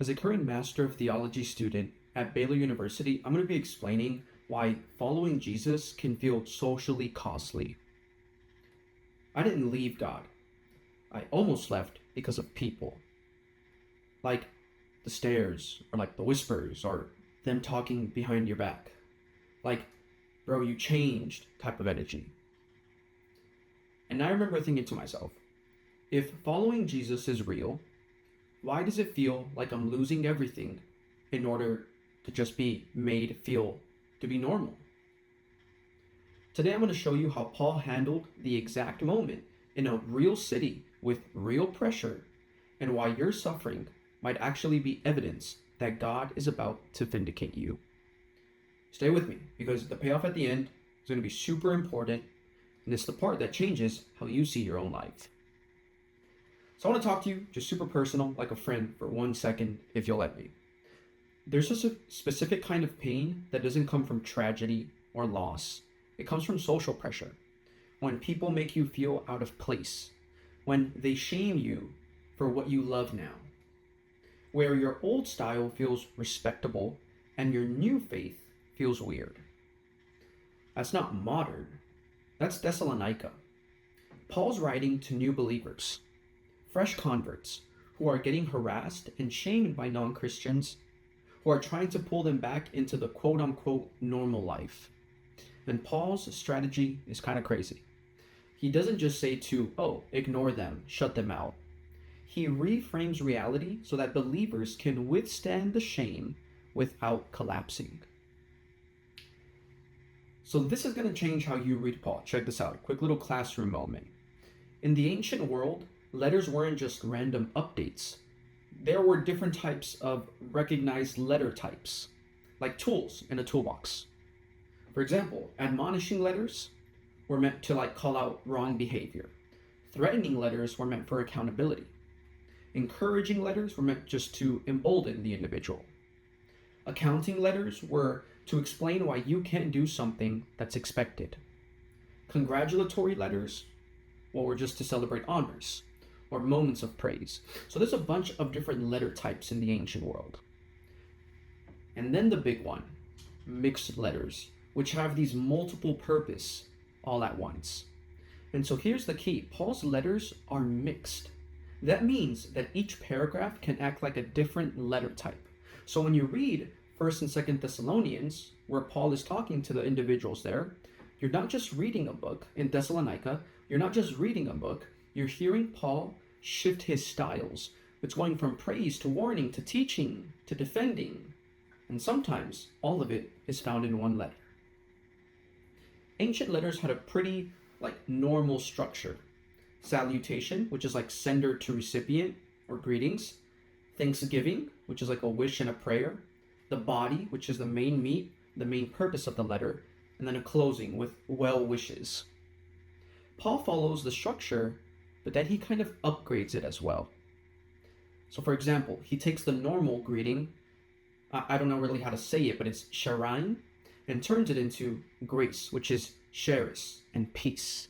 As a current Master of Theology student at Baylor University, I'm going to be explaining why following Jesus can feel socially costly. I didn't leave God. I almost left because of people. Like the stares, or like the whispers, or them talking behind your back. Like, bro, you changed type of energy. And I remember thinking to myself, if following Jesus is real, why does it feel like I'm losing everything in order to just be made feel to be normal? Today I'm going to show you how Paul handled the exact moment in a real city with real pressure, and why your suffering might actually be evidence that God is about to vindicate you. Stay with me, because the payoff at the end is going to be super important, and it's the part that changes how you see your own life. So I want to talk to you just super personal, like a friend, for 1 second, if you'll let me. There's just a specific kind of pain that doesn't come from tragedy or loss. It comes from social pressure. When people make you feel out of place. When they shame you for what you love now. Where your old style feels respectable and your new faith feels weird. That's not modern. That's Thessalonica. Paul's writing to new believers. Fresh converts who are getting harassed and shamed by non-Christians who are trying to pull them back into the quote-unquote normal life. And Paul's strategy is kind of crazy. He doesn't just say to, ignore them, shut them out. He reframes reality so that believers can withstand the shame without collapsing. So this is going to change how you read Paul. Check this out, a quick little classroom moment. In the ancient world, letters weren't just random updates. There were different types of recognized letter types, like tools in a toolbox. For example, admonishing letters were meant to call out wrong behavior. Threatening letters were meant for accountability. Encouraging letters were meant just to embolden the individual. Accounting letters were to explain why you can't do something that's expected. Congratulatory letters were just to celebrate honors or moments of praise. So there's a bunch of different letter types in the ancient world. And then the big one, mixed letters, which have these multiple purpose all at once. And so here's the key. Paul's letters are mixed. That means that each paragraph can act like a different letter type. So when you read 1st and 2nd Thessalonians, where Paul is talking to the individuals there, you're not just reading a book. In Thessalonica, you're not just reading a book, you're hearing Paul shift his styles. It's going from praise to warning to teaching to defending. And sometimes all of it is found in one letter. Ancient letters had a pretty normal structure. Salutation, which is like sender to recipient or greetings. Thanksgiving, which is like a wish and a prayer. The body, which is the main meat, the main purpose of the letter. And then a closing with well wishes. Paul follows the structure, but then he kind of upgrades it as well. So for example, he takes the normal greeting, I don't know really how to say it, but it's sharain, and turns it into grace, which is charis and peace.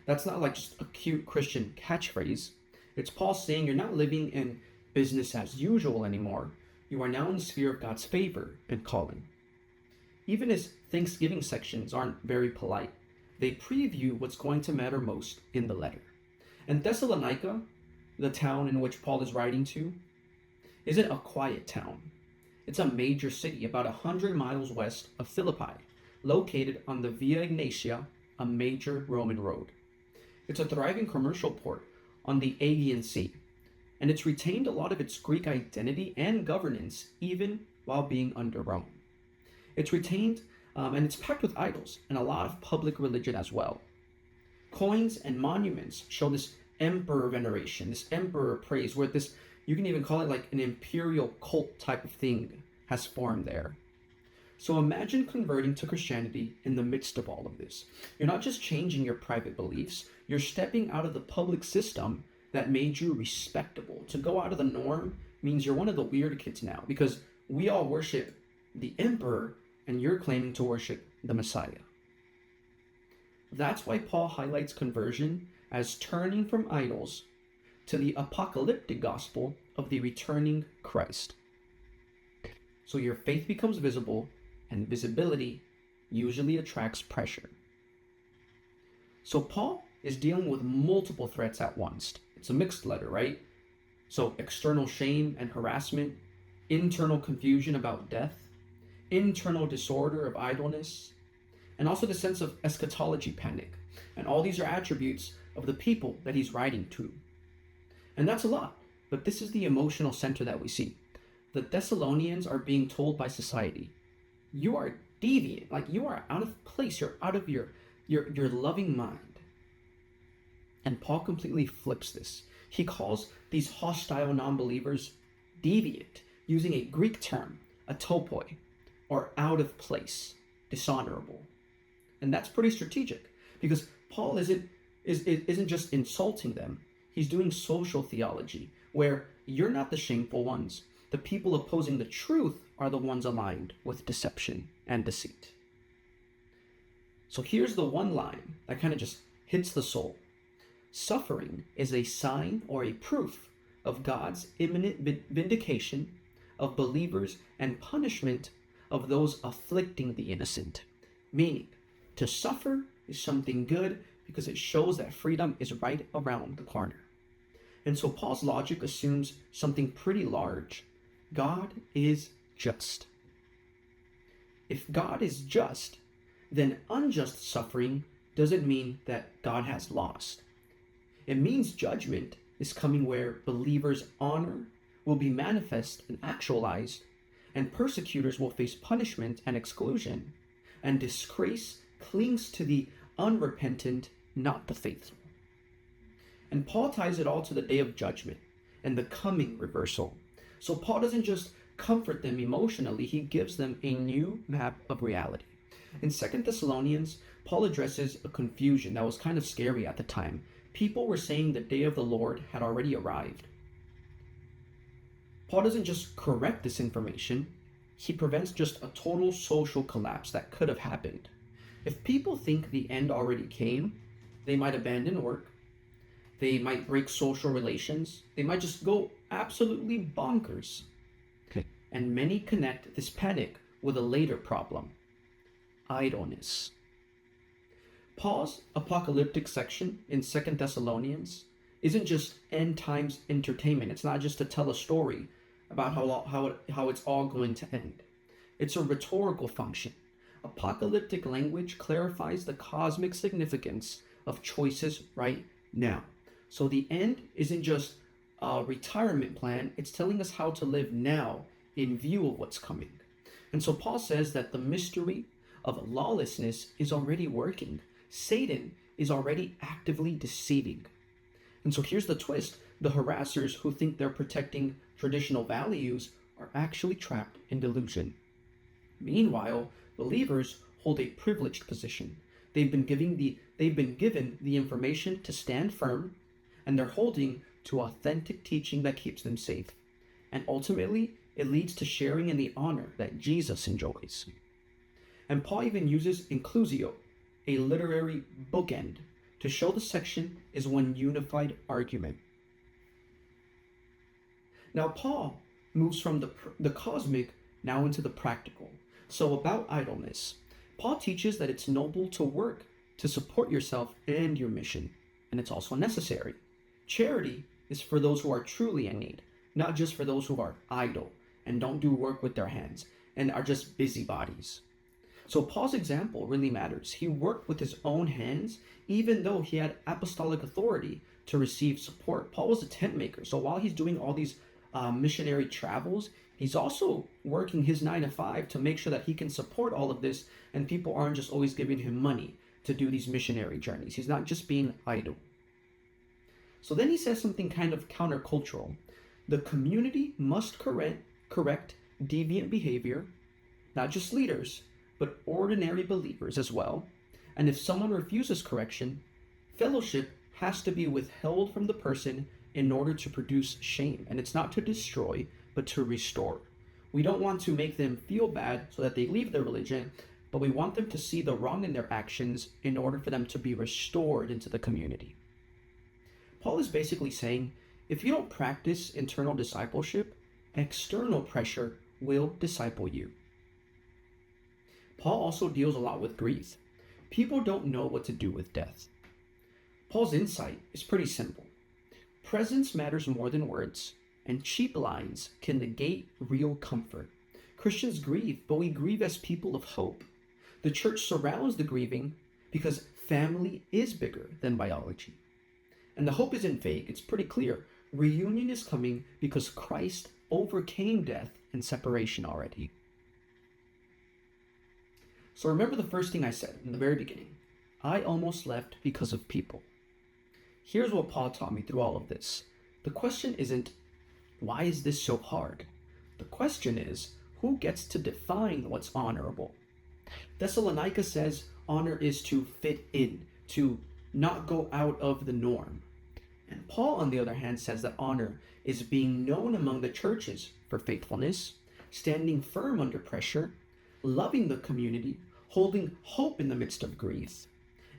That's not just a cute Christian catchphrase. It's Paul saying you're not living in business as usual anymore. You are now in the sphere of God's favor and calling. Even his Thanksgiving sections aren't very polite. They preview what's going to matter most in the letter. And Thessalonica, the town in which Paul is writing to, isn't a quiet town. It's a major city about 100 miles west of Philippi, located on the Via Egnatia, a major Roman road. It's a thriving commercial port on the Aegean Sea, and it's retained a lot of its Greek identity and governance even while being under Rome. It's retained and it's packed with idols and a lot of public religion as well. Coins and monuments show this emperor veneration, this emperor praise, where you can even call it an imperial cult type of thing has formed there. So imagine converting to Christianity in the midst of all of this. You're not just changing your private beliefs, you're stepping out of the public system that made you respectable. To go out of the norm means you're one of the weird kids now, because we all worship the emperor and you're claiming to worship the Messiah. That's why Paul highlights conversion as turning from idols to the apocalyptic gospel of the returning Christ. So your faith becomes visible, and visibility usually attracts pressure. So Paul is dealing with multiple threats at once. It's a mixed letter, right? So external shame and harassment, internal confusion about death, internal disorder of idleness, and also the sense of eschatology panic. And all these are attributes of the people that he's writing to. And that's a lot, but this is the emotional center that we see. The Thessalonians are being told by society, you are deviant, like you are out of place, you're out of your loving mind. And Paul completely flips this. He calls these hostile non-believers deviant, using a Greek term, atopoi, or out of place, dishonorable. And that's pretty strategic, because Paul isn't just insulting them. He's doing social theology, where you're not the shameful ones. The people opposing the truth are the ones aligned with deception and deceit. So here's the one line that kind of just hits the soul. Suffering is a sign or a proof of God's imminent vindication of believers and punishment of those afflicting the innocent. Meaning, to suffer is something good because it shows that freedom is right around the corner. And so Paul's logic assumes something pretty large. God is just. If God is just, then unjust suffering doesn't mean that God has lost. It means judgment is coming where believers' honor will be manifest and actualized, and persecutors will face punishment and exclusion, and disgrace clings to the unrepentant, not the faithful. And Paul ties it all to the day of judgment and the coming reversal. So Paul doesn't just comfort them emotionally, he gives them a new map of reality. In 2 Thessalonians, Paul addresses a confusion that was kind of scary at the time. People were saying the day of the Lord had already arrived. Paul doesn't just correct this information, he prevents just a total social collapse that could have happened. If people think the end already came, they might abandon work, they might break social relations, they might just go absolutely bonkers. And many connect this panic with a later problem: idleness. Paul's apocalyptic section in 2 Thessalonians isn't just end times entertainment. It's not just to tell a story about how it's all going to end. It's a rhetorical function. Apocalyptic language clarifies the cosmic significance of choices right now. So the end isn't just a retirement plan, it's telling us how to live now in view of what's coming. And so Paul says that the mystery of lawlessness is already working. Satan is already actively deceiving. And so here's the twist. The harassers who think they're protecting traditional values are actually trapped in delusion. Meanwhile, believers hold a privileged position. They've been given the information to stand firm, and they're holding to authentic teaching that keeps them safe. And ultimately, it leads to sharing in the honor that Jesus enjoys. And Paul even uses inclusio, a literary bookend, to show the section is one unified argument. Now Paul moves from the cosmic now into the practical. So about idleness, Paul teaches that it's noble to work to support yourself and your mission, and it's also necessary. Charity is for those who are truly in need, not just for those who are idle and don't do work with their hands and are just busybodies. So Paul's example really matters. He worked with his own hands, even though he had apostolic authority to receive support. Paul was a tent maker, so while he's doing all these missionary travels, he's also working his 9 to 5 to make sure that he can support all of this, and people aren't just always giving him money to do these missionary journeys. He's not just being idle. So then he says something kind of countercultural. The community must correct deviant behavior, not just leaders, but ordinary believers as well. And if someone refuses correction, fellowship has to be withheld from the person in order to produce shame. And it's not to destroy, but to restore. We don't want to make them feel bad so that they leave their religion, but we want them to see the wrong in their actions in order for them to be restored into the community. Paul is basically saying, If you don't practice internal discipleship, external pressure will disciple you. Paul also deals a lot with grief. People don't know what to do with death. Paul's insight is pretty simple. Presence matters more than words, and cheap lines can negate real comfort. Christians grieve, but we grieve as people of hope. The church surrounds the grieving because family is bigger than biology. And the hope isn't vague, it's pretty clear. Reunion is coming because Christ overcame death and separation already. So remember the first thing I said in the very beginning. I almost left because of people. Here's what Paul taught me through all of this. The question isn't, why is this so hard? The question is, who gets to define what's honorable? Thessalonica says honor is to fit in, to not go out of the norm. And Paul, on the other hand, says that honor is being known among the churches for faithfulness, standing firm under pressure, loving the community, holding hope in the midst of grief,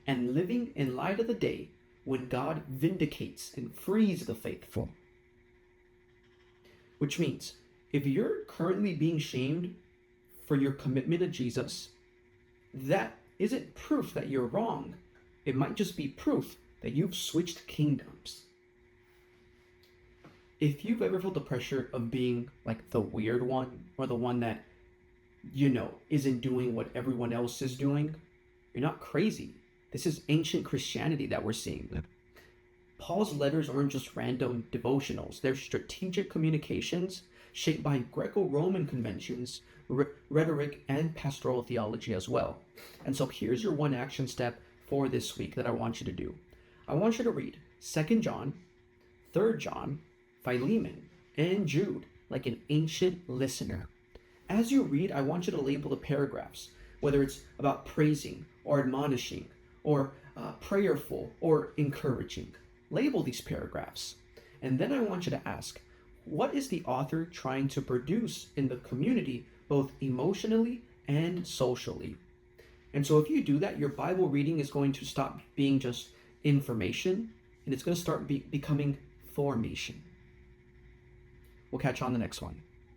and living in light of the day when God vindicates and frees the faithful. Which means, if you're currently being shamed for your commitment to Jesus, that isn't proof that you're wrong. It might just be proof that you've switched kingdoms. If you've ever felt the pressure of being like the weird one, or the one that, isn't doing what everyone else is doing, you're not crazy. This is ancient Christianity that we're seeing. Paul's letters aren't just random devotionals. They're strategic communications shaped by Greco-Roman conventions, rhetoric, and pastoral theology as well. And so here's your one action step for this week that I want you to do. I want you to read 2 John, 3 John, Philemon, and Jude like an ancient listener. As you read, I want you to label the paragraphs, whether it's about praising or admonishing or prayerful or encouraging. Label these paragraphs. And then I want you to ask, what is the author trying to produce in the community, both emotionally and socially? And so if you do that, your Bible reading is going to stop being just information, and it's going to start becoming formation. We'll catch you on the next one.